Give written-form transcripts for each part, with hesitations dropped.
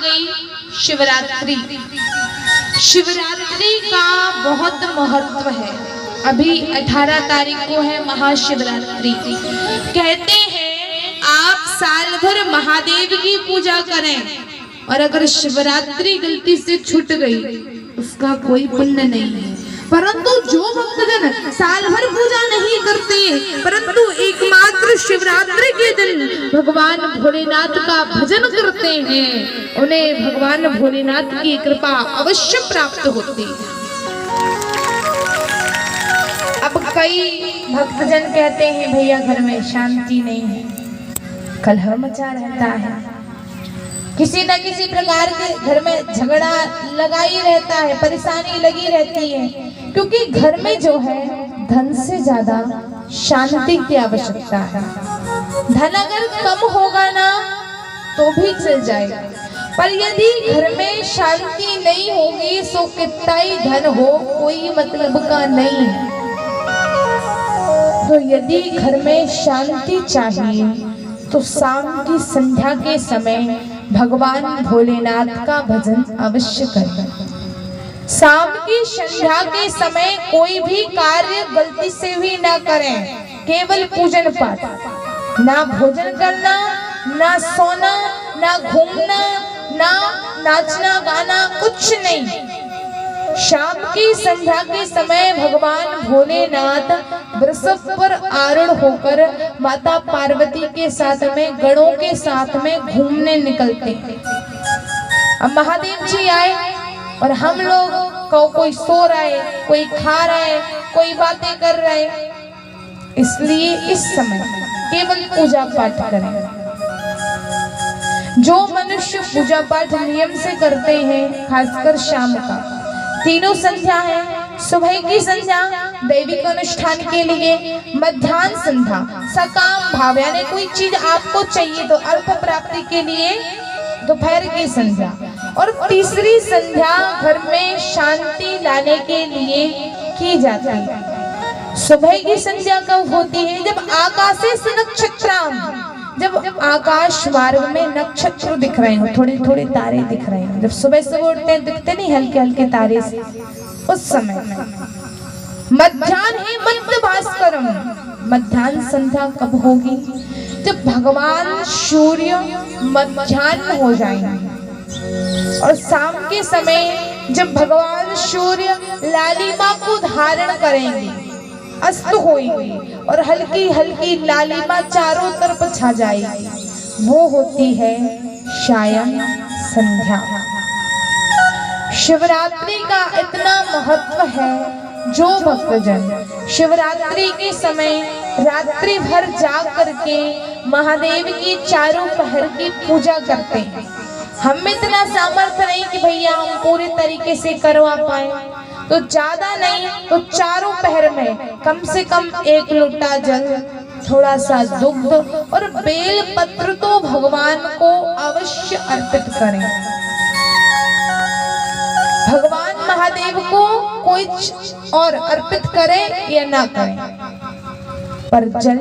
गई शिवरात्रि। शिवरात्रि का बहुत महत्व है। अभी 18 तारीख को है महाशिवरात्रि। कहते हैं आप साल भर महादेव की पूजा करें और अगर शिवरात्रि गलती से छूट गई उसका कोई पुण्य नहीं है। परंतु जो भक्तजन साल भर पूजा नहीं करते परंतु एकमात्र शिवरात्रि के दिन भगवान भोलेनाथ का भजन करते हैं उन्हें भगवान भोलेनाथ की कृपा अवश्य प्राप्त होती है। अब कई भक्तजन कहते हैं भैया घर में शांति नहीं है, कलह मचा रहता है, किसी न किसी प्रकार के घर में झगड़ा लगा ही रहता है, परेशानी लगी रहती है, क्योंकि घर में जो है धन से ज्यादा शांति की आवश्यकता है। धन अगर कम होगा ना तो भी चल जाएगा, पर यदि घर में शांति नहीं होगी तो कितना ही धन हो कोई मतलब का नहीं है। तो यदि घर में शांति चाहिए तो शाम की संध्या के समय भगवान भोलेनाथ का भजन अवश्य करें। शाम की संध्या के समय कोई भी कार्य गलती से भी ना करें, केवल पूजन पाठ, ना भोजन करना, ना सोना, ना घूमना, ना नाचना गाना, कुछ नहीं। शाम की संध्या के समय भगवान भोलेनाथ वृषभ पर आरूढ़ होकर माता पार्वती के साथ में गणों के साथ में घूमने निकलते हैं। अब महादेव जी आए और हम लोग को कोई सो रहा है, कोई खा रहा है, कोई बातें कर रहा है, इसलिए इस समय केवल पूजा पाठ करें। जो मनुष्य पूजा पाठ नियम से करते हैं, खासकर शाम का तीनों संध्या है, सुबह की संध्या दैविक अनुष्ठान के लिए, मध्याह्न संध्या सकाम भाव यानी कोई चीज आपको चाहिए तो अर्थ प्राप्ति के लिए दोपहर की संध्या, और तीसरी संध्या घर में शांति लाने के लिए की जाती है। सुबह की संध्या कब होती है? जब आकाशे से नक्षत्राम, जब आकाश मार्ग में नक्षत्र दिख रहे हो, थोड़े थोड़े तारे दिख रहे हो, जब सुबह सुबह उठते हैं दिखते नहीं हल्के हल्के तारे से, उस समय। मध्याह्न है मध्य भास्करम, मध्याह्न संध्या कब होगी? जब भगवान सूर्य मध्याह्न हो जाएंगे और शाम के समय जब भगवान सूर्य लालिमा को धारण करेंगे, अस्त होगी और हल्की हल्की लालिमा चारों तरफ छा जाएगी, वो होती है सायं संध्या। शिवरात्रि का इतना महत्व है, जो भक्तजन शिवरात्रि के समय रात्रि भर जाग करके महादेव की चारों पहर की पूजा करते हैं। हम में इतना सामर्थ्य नहीं कि भैया हम पूरे तरीके से करवा पाए, तो ज्यादा नहीं तो चारों पहर में कम से कम 1 लोटा जल, थोड़ा सा दुग्ध और बेल पत्र तो भगवान को अवश्य अर्पित करें। भगवान महादेव को कोई और अर्पित करें या ना करें, पर जल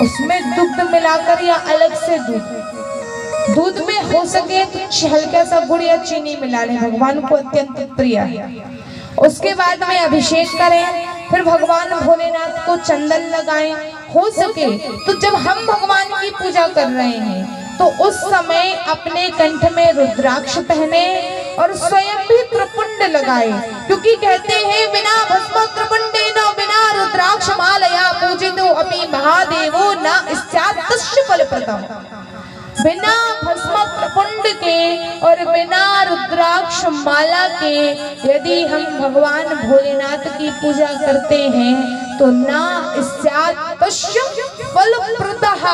उसमें दुग्ध मिलाकर या अलग से दूध में हो सके तो हल्का सा गुड़ या चीनी मिला लें, भगवान को अत्यंत प्रिय है। उसके बाद में अभिषेक करें, फिर भगवान भोलेनाथ को चंदन लगाएं। हो सके तो जब हम भगवान की पूजा कर रहे हैं तो उस समय अपने कंठ में रुद्राक्ष पहने और स्वयं भी त्रिपुंड लगाए, क्योंकि कहते हैं बिना भस्म त्रिपुंडेन बिना रुद्राक्ष मालया पूजितो अपि महादेवो न स्यात् तस्य फलप्रदम्। बिना भस्म त्रिपुंड के और बिना रुद्राक्ष माला के यदि हम भगवान भोलेनाथ की पूजा करते हैं तो ना स्यात् तस्य फलप्रदः,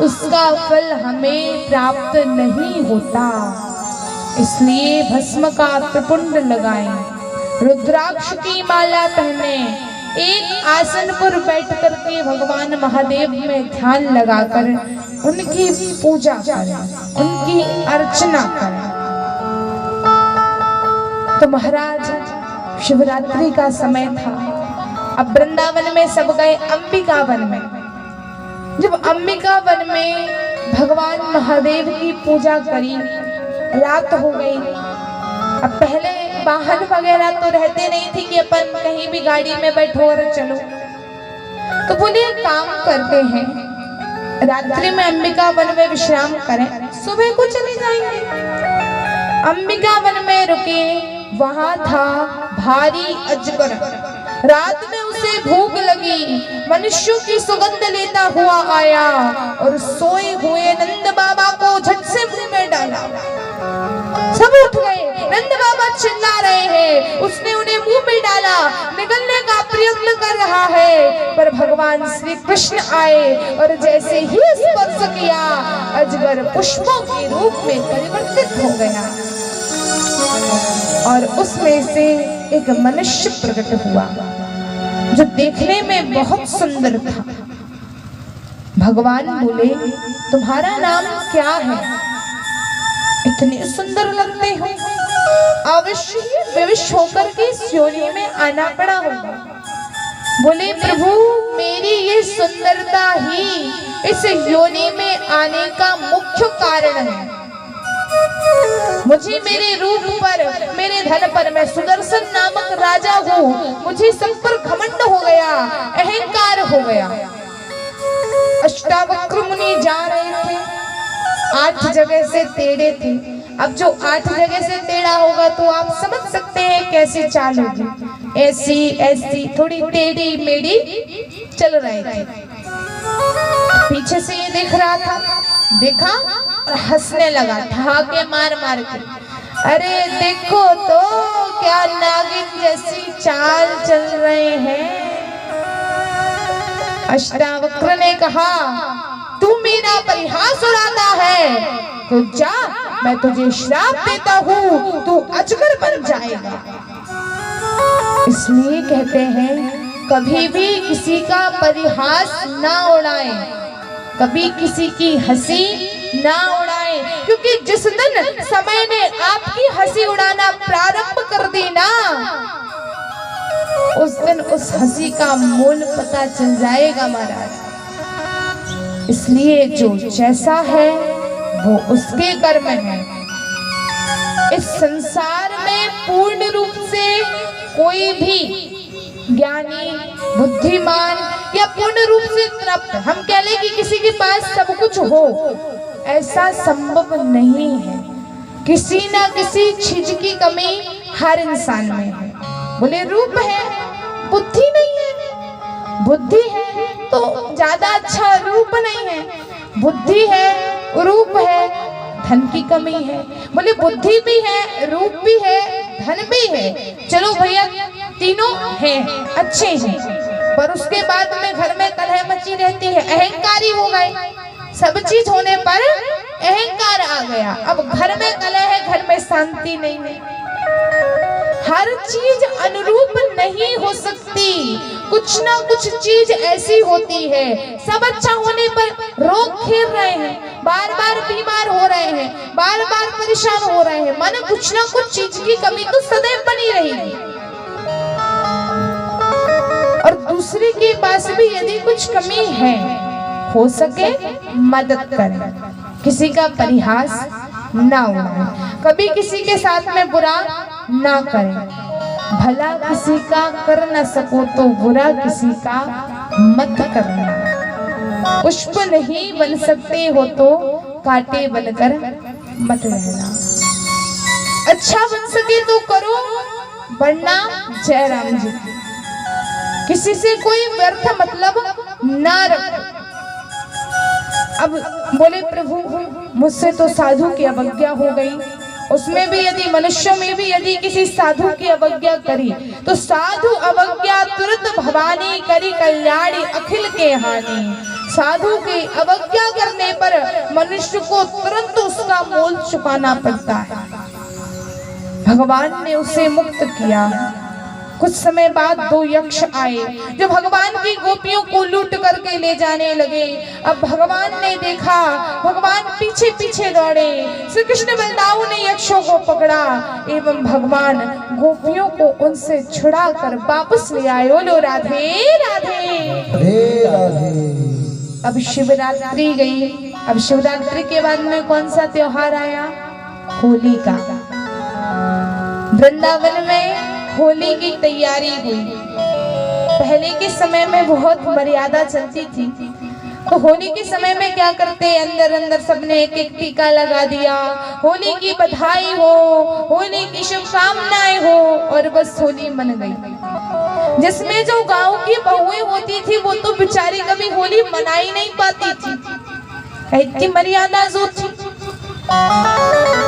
उसका फल हमें प्राप्त नहीं होता। इसलिए भस्म का त्रिपुंड लगाएं, रुद्राक्ष की माला पहने, एक आसन पर बैठ करके भगवान महादेव में ध्यान लगाकर उनकी पूजा करें, उनकी अर्चना करें। तो महाराज शिवरात्रि का समय था, अब वृंदावन में सब गए अंबिका वन में। जब अंबिका वन में भगवान महादेव की पूजा करी रात हो गई। अब पहले वाहन वगैरह तो रहते नहीं थी कि अपन कहीं भी गाड़ी में बैठो और चलो, तो बोले काम करते हैं, रात्रि में अंबिका वन में विश्राम करें, सुबह को चले जाएंगे। अंबिका वन में रुके, वहां था भारी अजगर। रात में उसे भूख लगी, मनुष्यों की सुगंध लेता हुआ आया और सोए हुए नंद बाबा को झट से मुंह में डाला। सब उठ गए, नंद बाबा चिल्ला रहे हैं, उसने उन्हें मुंह में डाला, निगलने का प्रयत्न कर रहा है, पर भगवान श्री कृष्ण आए और जैसे ही स्पर्श किया, अजगर पुष्पों के रूप में परिवर्तित हो गया और उसमें से एक मनुष्य प्रकट हुआ जो देखने में बहुत सुंदर था। भगवान बोले, तुम्हारा नाम क्या है? इतने सुंदर लगते हो, अवश्य ही विवश होकर के इस योनि में आना पड़ा होगा। बोले, प्रभु मेरी ये सुंदरता ही इस योनि में आने का मुख्य कारण है। मुझे मेरे रूप पर, मेरे धन पर, मैं सुदर्शन नामक राजा हूँ, मुझे सब पर घमंड हो गया, अहंकार हो गया। अष्टावक्र मुनि जा रहे थे, 8 जगह से टेढ़े थे। अब जो 8 जगह से टेढ़ा होगा तो आप समझ सकते हैं कैसी चाल होगी, ऐसी ऐसी थोड़ी टेढ़ी मेढ़ी चल रहे थे। पीछे से ये देख रहा था, देखा और हंसने लगा, ठहाके मार मार के। अरे देखो तो क्या नागिन जैसी चाल चल रहे हैं। अष्टावक्र ने कहा, तू मेरा परिहास उड़ाता है तो जा, मैं तुझे श्राप देता हूँ, तू अजगर बन जाएगा। इसलिए कहते हैं कभी भी किसी का परिहास ना उड़ाएं, कभी किसी की हंसी ना उड़ाएं, क्योंकि जिस दिन समय ने आपकी हंसी उड़ाना प्रारंभ कर दी ना, उस दिन उस हंसी का मूल पता चल जाएगा महाराज। इसलिए जो जैसा है वो उसके कर्म है। इस संसार में पूर्ण रूप से कोई भी ज्ञानी, बुद्धिमान या पूर्ण रूप से तृप्त, हम कह लें कि किसी के पास सब कुछ हो, ऐसा संभव नहीं है। किसी ना किसी चीज की कमी हर इंसान में है। बोले रूप है, बुद्धि नहीं है। बुद्धि है तो ज्यादा अच्छा रूप नहीं है, बुद्धि है, रूप है, धन की कमी है। बोले बुद्धि भी है, रूप भी है, धन भी है, चलो भैया तीनों हैं, अच्छे हैं, पर उसके बाद में घर में कलह मची रहती है, अहंकारी हो गए। सब चीज होने पर अहंकार आ गया, अब घर में कलह है, घर में शांति नहीं है। हर चीज अनुरूप नहीं हो सकती, कुछ ना कुछ चीज ऐसी होती है। सब अच्छा होने पर रोग घेर रहे हैं, बार बार बीमार हो रहे हैं, बार बार परेशान हो रहे हैं, माने कुछ ना कुछ चीज की कमी तो सदैव बनी रहेगी। और दूसरे के पास भी यदि कुछ कमी है, हो सके मदद करें, किसी का परिहास ना उड़ाएं, कभी किसी के साथ में बुरा ना करें। भला किसी का कर न सको तो बुरा किसी का मत करना। पुष्प नहीं बन सकते हो तो कांटे बनकर मत रहना। अच्छा बन सके तो करो, वरना जय राम जी, किसी से कोई व्यर्थ मतलब ना रखो। अब बोले प्रभु मुझसे तो साधु की अवज्ञा हो गई, उसमें भी यदि मनुष्यों में भी यदि किसी साधु की अवज्ञा करी तो साधु अवज्ञा तुरंत भवानी करी कल्याणी अखिल के हानि। साधु की अवज्ञा करने पर मनुष्य को तुरंत उसका मोल चुकाना पड़ता है। भगवान ने उसे मुक्त किया। कुछ समय बाद 2 यक्ष आए जो भगवान की गोपियों को लूट करके ले जाने लगे। अब भगवान ने देखा, भगवान पीछे पीछे दौड़े। श्री कृष्ण बलदाऊ ने यक्षों को पकड़ा एवं भगवान गोपियों को उनसे छुड़ा कर वापस ले आए। बोलो राधे राधे राधे। अब शिवरात्रि गई। अब शिवरात्रि के बाद में कौन सा त्योहार आया? होली का। वृंदावन में होली की तैयारी हुई। पहले के समय में बहुत मर्यादा चलती थी, तो होली के समय में क्या करते, अंदर अंदर सबने एक एक टीका लगा दिया, होली की बधाई हो, होली की शुभकामनाएं हो, और बस होली मन गई। जिसमें जो गांव की बहुएं होती थी वो तो बेचारी कभी होली मना ही नहीं पाती थी, इतनी मर्यादा जो थी।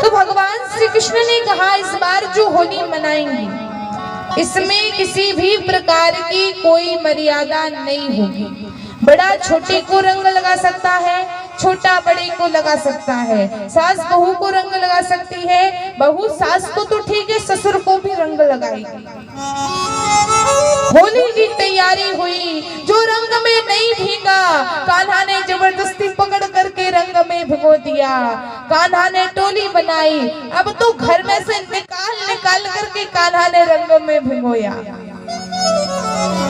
तो भगवान श्री कृष्ण ने कहा इस बार जो होली मनाएंगे इसमें किसी भी प्रकार की कोई मर्यादा नहीं होगी। बड़ा छोटे को रंग लगा सकता है, छोटा बड़े को लगा सकता है, सास बहू को रंग लगा सकती है, बहू सास को तो ठीक है, ससुर को भी रंग लगाएगी। होली की तैयारी हुई, जो रंग में नहीं भीगा कान्हा ने जबरदस्ती पकड़ करके रंग में भिगो दिया। कान्हा ने टोली बनाई, अब तो घर में से निकाल करके कान्हा ने रंग में भिगोया।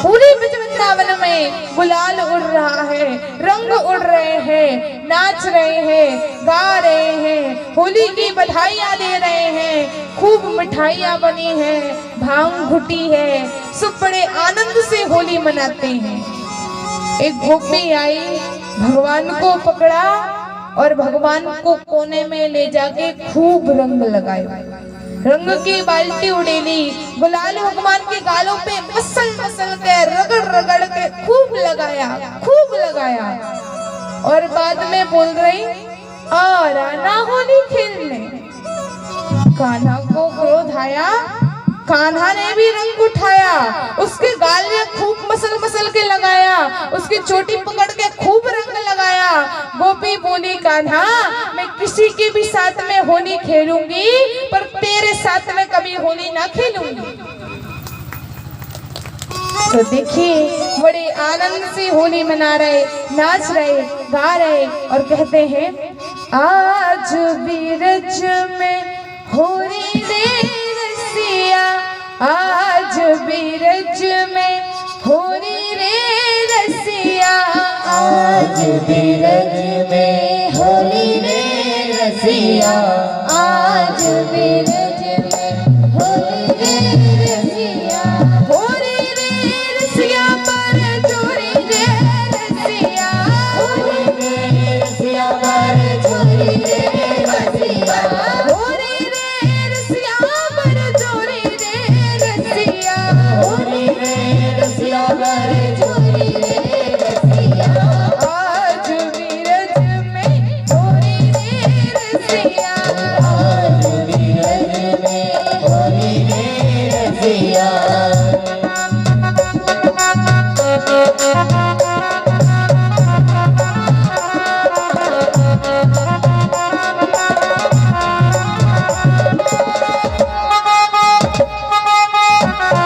पूरे वृंदावन में गुलाल उड़ रहा है, रंग उड़ रहे हैं, नाच रहे हैं, गा रहे हैं, होली की बधाइयां दे रहे हैं, खूब मिठाइयां बनी है, भांग घुटी है, सब बड़े आनंद से होली मनाते हैं। एक गोपी आई, भगवान को पकड़ा और भगवान को कोने में ले जाके खूब रंग लगाया। रंग की बाल्टी उड़ेली, गुलाल भगवान के गालों पे मसल मसल के रगड़ रगड़ के खूब लगाया और बाद में बोल रही और आना होली खेलने। कान्हा को क्रोध आया, कान्हा ने भी रंग उठाया, उसके गाल में खूब मसल के लगाया, उसकी चोटी पकड़ के खूब रंग लगाया। गोपी बोली कान्हा मैं किसी के भी साथ में होली खेलूंगी पर तेरे साथ में कभी होली ना खेलूंगी। तो देखिए बड़े आनंद से होली मना रहे, नाच रहे, गा रहे और कहते हैं आज बीरज में होली रे रसिया, आज बीरज में होली रे रसिया, आज बीरज में होली रे रसिया, आज